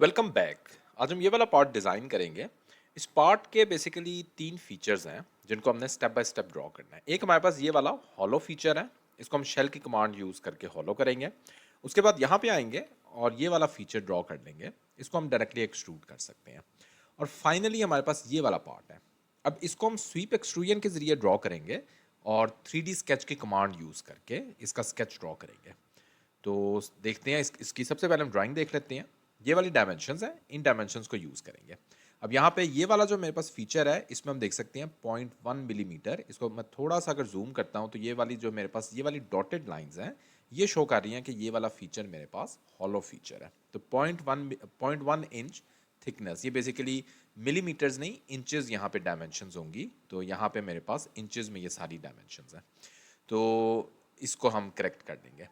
Welcome back. आज हम ये वाला पार्ट डिज़ाइन करेंगे। इस पार्ट के बेसिकली 3 फीचर्स हैं जिनको हमने स्टेप बाय स्टेप ड्रॉ करना है। एक हमारे पास ये वाला हॉलो फीचर है, इसको हम शेल की कमांड यूज़ करके हॉलो करेंगे। उसके बाद यहाँ पे आएंगे और ये वाला फीचर ड्रॉ कर लेंगे, इसको हम डायरेक्टली एक्सट्रूड कर सकते हैं। और फाइनली हमारे पास ये वाला पार्ट है। अब इसको हम स्वीप एक्सट्रूजन के ज़रिए ड्रॉ करेंगे और 3D स्केच की कमांड यूज़ करके इसका स्केच ड्रॉ करेंगे। तो देखते हैं इसकी सबसे पहले हम ड्राइंग देख लेते हैं। ये वाली डायमेंशंस हैं, इन डायमेंशंस को यूज़ करेंगे। अब यहाँ पे ये वाला जो मेरे पास फीचर है, इसमें हम देख सकते हैं 0.1 मिलीमीटर। इसको मैं थोड़ा सा अगर जूम करता हूँ तो ये वाली जो मेरे पास ये वाली डॉटेड लाइंस हैं, ये शो कर रही हैं कि ये वाला फीचर मेरे पास हॉलो फीचर है। तो 0.1 इंच थिकनेस, ये बेसिकली मिलीमीटर्स नहीं इंचेस यहाँ पे डायमेंशंस होंगी। तो यहाँ पे मेरे पास इंचेस में ये सारी डायमेंशंस हैं। तो इसको हम करेक्ट कर देंगे।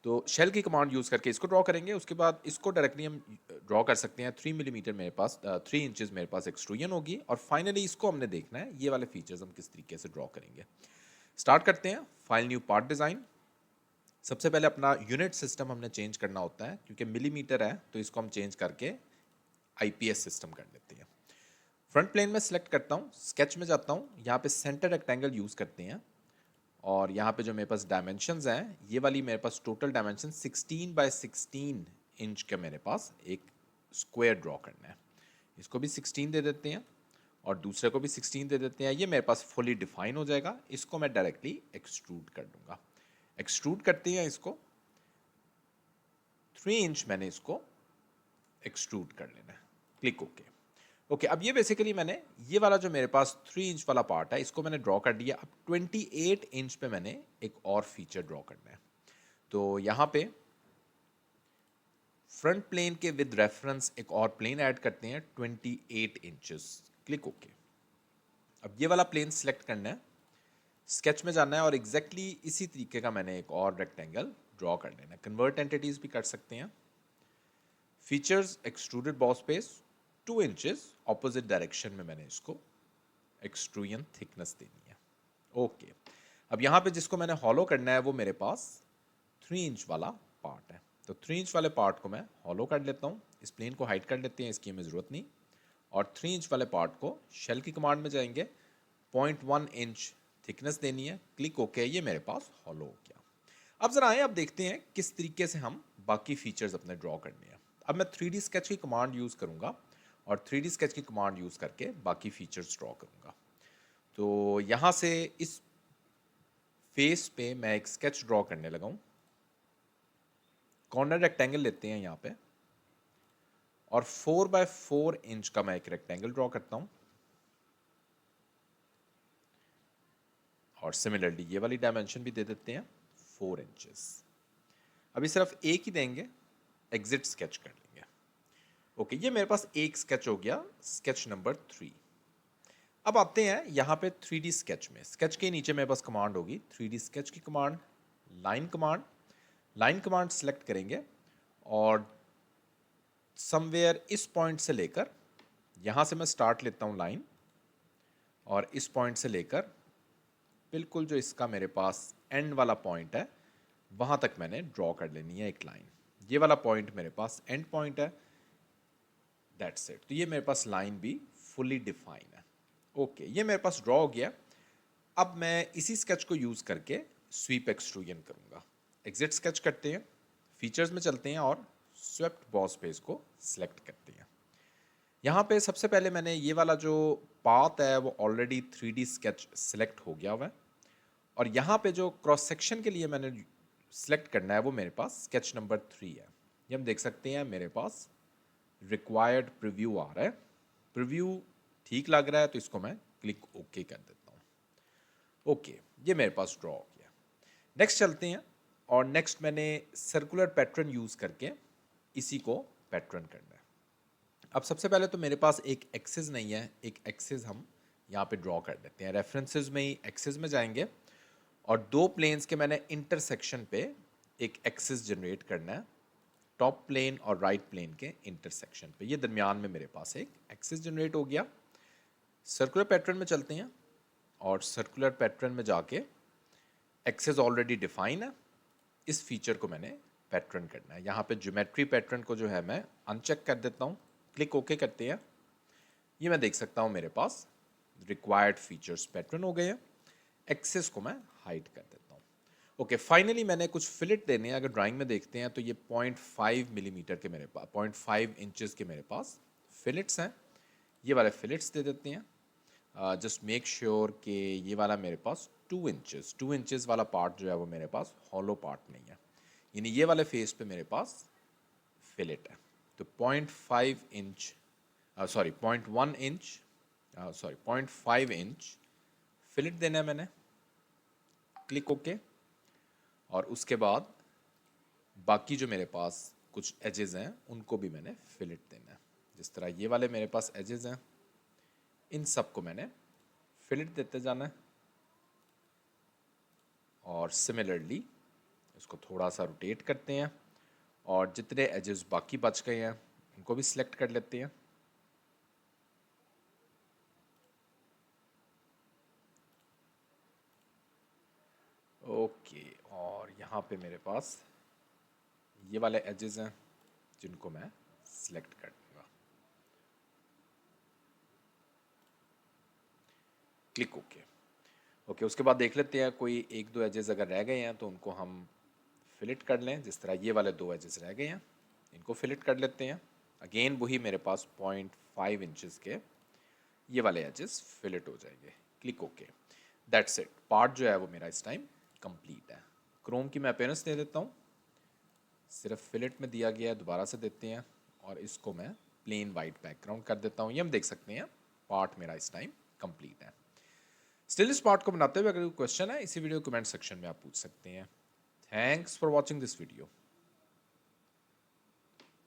तो शेल की कमांड यूज़ करके इसको ड्रॉ करेंगे। उसके बाद इसको डायरेक्टली हम ड्रॉ कर सकते हैं। 3 मिलीमीटर मेरे पास 3 इंचेस मेरे पास एक्सट्रूजन होगी। और फाइनली इसको हमने देखना है ये वाले फीचर्स हम किस तरीके से ड्रॉ करेंगे। स्टार्ट करते हैं। File new part design. सबसे पहले अपना यूनिट सिस्टम हमने चेंज करना होता है, क्योंकि मिलीमीटर है तो इसको हम चेंज करके IPS सिस्टम कर लेते हैं। फ्रंट प्लेन में सेलेक्ट करता हूँ, स्केच में जाता हूँ, यहाँ पे सेंटर रेक्टेंगल यूज़ करते हैं। और यहाँ पे जो मेरे पास डायमेंशंस हैं, ये वाली मेरे पास टोटल डायमेंशन 16 बाय 16 इंच का मेरे पास एक स्क्वायर ड्रॉ करना है। इसको भी 16 दे देते हैं और दूसरे को भी 16 दे देते हैं। ये मेरे पास फुली डिफाइन हो जाएगा। इसको मैं डायरेक्टली एक्सट्रूड कर दूंगा। एक्सट्रूड करते हैं इसको 3 इंच, मैंने इसको एक्सट्रूड कर लेना है। Click okay. ओके, अब ये बेसिकली मैंने ये वाला जो मेरे पास 3 इंच वाला पार्ट है, इसको मैंने ड्रॉ कर दिया। अब 28 इंच पे मैंने एक और फीचर ड्रॉ करना है। तो यहाँ पे फ्रंट प्लेन के विद रेफरेंस एक और प्लेन ऐड करते हैं 28 इंचेस। Click okay. अब ये वाला प्लेन सिलेक्ट करना है, स्केच में जाना है और एग्जैक्टली इसी तरीके का मैंने एक और रेक्टेंगल ड्रॉ कर लेना है। कन्वर्ट एंटिटीज भी कर सकते हैं। Features extruded boss space 2 inches opposite direction में मैंने इसको एक्सट्रूजन थिकनेस देनी है। ओके, अब यहाँ पे जिसको मैंने हॉलो करना है वो मेरे पास 3 इंच वाला पार्ट है। तो 3 इंच वाले पार्ट को मैं हॉलो कर लेता हूँ। इस प्लेन को हाइड कर लेते हैं, इसकी हमें ज़रूरत नहीं। और 3 इंच वाले पार्ट को शेल की कमांड में जाएंगे, 0.1 इंच थिकनेस देनी है। क्लिक ओके, ये मेरे पास हॉलो हो गया। अब ज़रा आए, अब देखते हैं किस तरीके से हम बाकी फीचर्स अपने ड्रॉ करने हैं। अब मैं 3D स्केच की कमांड यूज़ करूँगा और 3D स्केच की कमांड यूज़ करके बाकी फीचर्स ड्रॉ करूँगा। तो यहाँ से इस फेस पे मैं एक स्केच ड्रॉ करने लगा हूँ। कॉर्नर रेक्टेंगल लेते हैं यहाँ पे और 4 बाय 4 इंच का मैं एक रेक्टेंगल ड्रॉ करता हूँ। और सिमिलरली ये वाली डायमेंशन भी दे देते हैं 4 इंचेस। अभी सिर्फ एक ही देंगे, एग्जिट स्केच कर लेंगे। ओके, ये मेरे पास एक स्केच हो गया, स्केच नंबर 3। अब आते हैं यहाँ पे 3D स्केच में। स्केच के नीचे मेरे पास कमांड होगी 3D स्केच की command, line command. Line command select करेंगे और समवेयर इस पॉइंट से लेकर, यहाँ से मैं स्टार्ट लेता हूँ लाइन, और इस पॉइंट से लेकर बिल्कुल जो इसका मेरे पास एंड वाला पॉइंट है, वहाँ तक मैंने ड्रॉ कर लेनी है एक लाइन। ये वाला पॉइंट मेरे पास एंड पॉइंट है, दैट्स इट। तो ये मेरे पास लाइन भी फुली डिफाइन है। ओके, ये मेरे पास ड्रॉ हो गया। अब मैं इसी स्केच को यूज़ करके स्वीप एक्सट्रूजन करूँगा। एग्जिट स्केच करते हैं, फीचर्स में चलते हैं और स्वेप्ट बॉस स्पेस को सिलेक्ट करते हैं। यहाँ पे सबसे पहले मैंने ये वाला जो पाथ है वो ऑलरेडी 3D स्केच सिलेक्ट हो गया हुआ है। और यहाँ पे जो क्रॉस सेक्शन के लिए मैंने सिलेक्ट करना है वो मेरे पास स्केच नंबर 3 है। ये हम देख सकते हैं मेरे पास रिक्वायर्ड प्रीव्यू आ रहा है। प्रीव्यू ठीक लग रहा है तो इसको मैं क्लिक ओके कर देता हूँ। ओके, ये मेरे पास ड्रॉ हो गया। नेक्स्ट चलते हैं और नेक्स्ट मैंने सर्कुलर पैटर्न यूज़ करके इसी को पैटर्न करना है। अब सबसे पहले तो मेरे पास एक एक्सिस नहीं है, एक एक्सिस हम यहाँ पे ड्रॉ कर देते हैं। रेफरेंसेस में ही एक्सिस में जाएंगे और दो प्लेन्स के मैंने इंटरसेक्शन पे एक एक्सिस जनरेट करना है। टॉप प्लेन और राइट प्लेन के इंटरसेक्शन पे, ये दरमियान में मेरे पास एक एक्सिस जनरेट हो गया। सर्कुलर पैटर्न में चलते हैं और सर्कुलर पैटर्न में जाके एक्सिस ऑलरेडी डिफाइन है, इस फीचर को मैंने पैटर्न करना है। यहाँ पे ज्योमेट्री पैटर्न को जो है मैं अनचेक कर देता हूँ, क्लिक ओके करते हैं। ये मैं देख सकता हूँ मेरे पास रिक्वायर्ड फीचर्स पैटर्न हो गए हैं। एक्सेस को मैं हाइड कर देता हूँ। ओके, फाइनली मैंने कुछ फिलेट देने हैं। अगर ड्राइंग में देखते हैं तो ये 0.5 मिलीमीटर के मेरे पास 0.5 इंचेस के मेरे पास फिलेट्स हैं। ये वाले फिलेट्स दे देते हैं। जस्ट मेक श्योर कि ये वाला मेरे पास 2 इंचेस वाला पार्ट जो है वो मेरे पास हॉलो पार्ट नहीं है, यानी ये वाले फेस पे मेरे पास फिलेट है। तो 0.5 inch sorry 0.1 inch sorry 0.5 inch fillet देना है मैंने, क्लिक ओके। और उसके बाद बाकी जो मेरे पास कुछ एजेस हैं उनको भी मैंने फिलेट देना है। जिस तरह ये वाले मेरे पास एजेस हैं, इन सब को मैंने फिलेट देते जाना है। और सिमिलरली इसको थोड़ा सा रोटेट करते हैं और जितने एजेस बाकी बच गए हैं उनको भी सिलेक्ट कर लेते हैं। ओके, और यहाँ पे मेरे पास ये वाले एजेस हैं जिनको मैं सिलेक्ट कर दूंगा, क्लिक ओके। ओके, उसके बाद देख लेते हैं कोई एक दो एजेस अगर रह गए हैं तो उनको हम फिलेट कर लें। जिस तरह ये वाले 2 एजेस रह गए हैं, इनको फिलेट कर लेते हैं। अगेन वही मेरे पास 0.5 इंचेस के ये वाले एजेस फिलेट हो जाएंगे, click okay. That's it, part जो है वो मेरा इस टाइम कंप्लीट है। क्रोम की मैं अपीयरेंस दे देता हूँ, सिर्फ फिलेट में दिया गया है, दोबारा से देते हैं और इसको मैं प्लेन वाइट बैकग्राउंड कर देता हूँ। ये हम देख सकते हैं पार्ट मेरा इस टाइम कंप्लीट है। स्टिल इस पार्ट को बनाते हुए अगर कोई क्वेश्चन है इसी वीडियो कमेंट सेक्शन में आप पूछ सकते हैं। Thanks for watching this video.